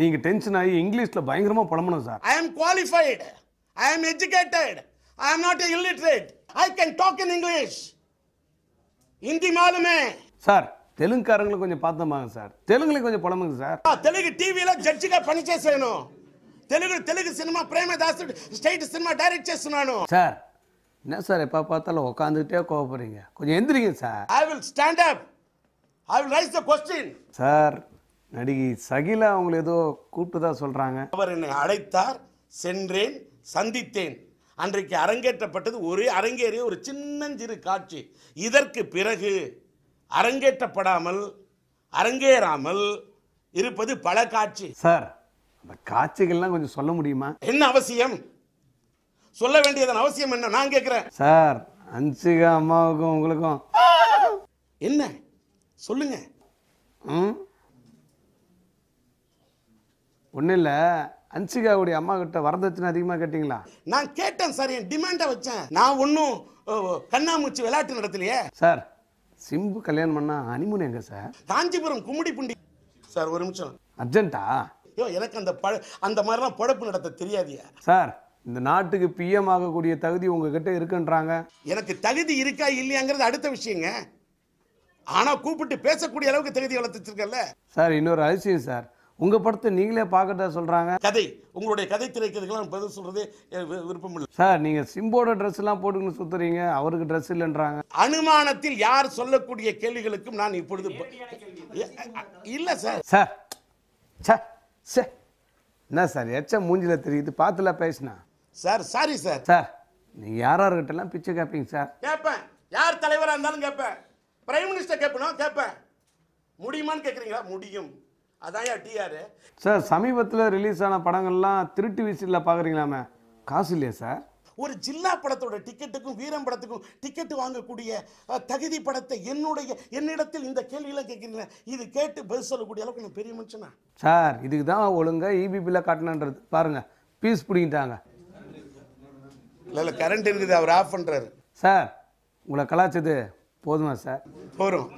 நீங்கள் டென்ஷன் ஆகி இங்கிலீஷில் பயங்கரமாக புலம்பணும் sir. I am qualified. I am educated. I am not illiterate. I can talk in English. Hindi மாலுமே. Sir தெலுங்குக்காரங்களை கொஞ்சம் பார்த்தோமாங்க சார். தெலுங்குல கொஞ்சம் புலம்புங்க சார். తెలుగు టీవీలో జడ్జిగా పనిచేశాను. Telugu cinema Premadasu state cinema direct చేస్తున్నాను. சார் என்ன சார் எப்போ பார்த்தாலும் உட்காந்துக்கிட்டே கோவப்படுறீங்க, கொஞ்சம் எந்திரிங்க sir. I will stand up. I will raise the question. Sir நடிகை சகிலா அவங்களை ஏதோ கூப்பிட்டுதா சொல்கிறாங்க. அவர் என்னை அழைத்தார், சென்றேன், சந்தித்தேன். அன்றைக்கு அரங்கேற்றப்பட்டது அரங்கேறிய ஒரு சின்னஞ்சிறு காட்சி. இதற்கு பிறகு அரங்கேறாமல் இருப்பது பல காட்சி. சார் அந்த காட்சிகள்லாம் கொஞ்சம் சொல்ல முடியுமா? என்ன அவசியம்? சொல்ல வேண்டியதன் அவசியம் என்ன நான் கேட்கிறேன். சார் அன்சிகா அம்மாவுக்கும் உங்களுக்கும் என்ன சொல்லுங்க. ஒன்றும் இல்லை, அன்சிகாவுடைய அம்மா கிட்ட வரதட்சணை அதிகமாக கேட்டிங்களா? நான் கேட்டேன் சார், என் டிமாண்டை வச்சேன். நான் ஒன்றும் கண்ணாமூச்சி விளையாட்டு நடத்தலையே சார். சிம்பு கல்யாணம் பண்ணா ஹனிமூன் எங்க சார்? காஞ்சிபுரம் கும்மிடிப்பூண்டி. சார் ஒரு நிமிஷம். அர்ஜென்ட்டா? எனக்கு அந்த மாதிரிலாம் பொழப்பு நடத்த தெரியாதியா சார்? இந்த நாட்டுக்கு பிஎம் ஆகக்கூடிய தகுதி உங்ககிட்ட இருக்குன்றாங்க. எனக்கு தகுதி இருக்கா இல்லையாங்கிறது அடுத்த விஷயங்க. ஆனா கூப்பிட்டு பேசக்கூடிய அளவுக்கு தகுதி வளர்த்துச்சிருக்கல சார். இன்னொரு அதிசயம் சார், உங்க படத்தை நீங்களே பார்க்கறதா சொல்றாங்க. கதை உங்களுடைய கதை திரைக்கிறதுக்கெல்லாம் பதில் சொல்றது விருப்பம் இல்லை சார். நீங்க சிம்போட ட்ரெஸ் எல்லாம் போட்டுக்கின்னு சுத்துறீங்க, அவருக்கு ட்ரெஸ் இல்லைன்றாங்க. அனுமானத்தில் யார் சொல்லக்கூடிய கேள்விகளுக்கும் நான் இப்பொழுது இல்ல சார். சார் சார் என்ன சார் எச்ச மூஞ்சில தெரியுது, பார்த்துல பேசினா சார். Sorry sir. சார் நீங்க யாராருக்கிட்ட எல்லாம் பிச்சை கேட்பீங்க சார்? கேட்பேன். யார் தலைவராக இருந்தாலும் கேட்பேன். பிரைம் மினிஸ்டர் கேட்பணும் கேட்பேன். முடியுமான்னு கேட்குறீங்களா? முடியும். அதான் டிஆர். சார் சமீபத்தில் ரிலீஸ் ஆன படங்கள்லாம் திருட்டு விசில பார்க்குறீங்களாமே, காசு இல்லையா சார்? ஒரு ஜில்லா படத்தோட டிக்கெட்டுக்கும் வீரம் படத்துக்கும் டிக்கெட் வாங்கக்கூடிய தகுதி படத்தை என்னிடத்தில் இந்த கேள்வியெல்லாம் கேட்குறீங்க. இது கேட்டு பதில் சொல்லக்கூடிய அளவுக்கு நான் பெரிய மனுஷனா? சார் இதுக்கு தான் ஒழுங்கா இபிபியில் காட்டணுன்றது. பாருங்க பீஸ் பிடிங்கிட்டாங்க. இல்லை கரண்ட் இருக்குது, அவர் ஆஃப் பண்ணுறாரு. சார் உங்களை கலாச்சது போதுமா சார்? போகிறோம்.